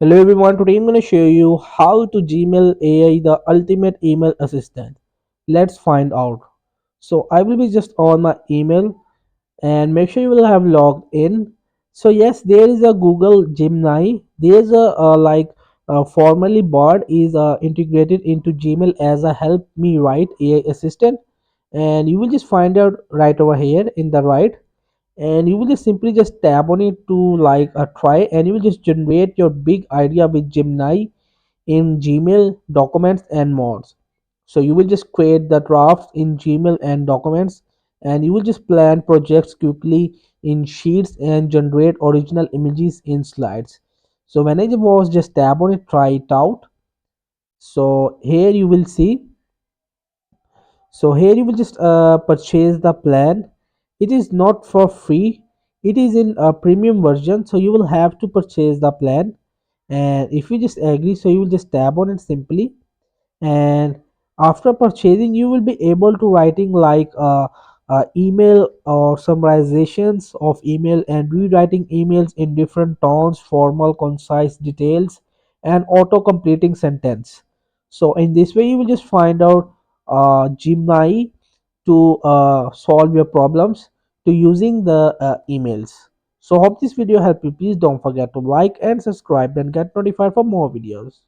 Hello everyone, today I'm going to show you how to Gmail AI the ultimate email assistant. Let's find out. So I will be just on my email and make sure you will have logged in. So yes, there is a Google Gemini. There's a formally bot is integrated into Gmail as a help me write AI assistant, and you will just find out right over here in the right, and you will just simply just tap on it to like a try, and you will just generate your big idea with Gemini in Gmail, documents and mods. So you will just create the drafts in Gmail and documents, and you will just plan projects quickly in sheets and generate original images in slides. So when I was just tap on it, try it out. So here you will see, so here you will just purchase the plan. It is not for free, it is in a premium version, so you will have to purchase the plan. And if you just agree, so you will just tap on it simply, and after purchasing you will be able to writing like email or summarizations of email and rewriting emails in different tones, formal, concise, details, and auto completing sentence. So in this way you will just find out Gemini to solve your problems to using the emails. So hope this video helped you. Please don't forget to like and subscribe and get notified for more videos.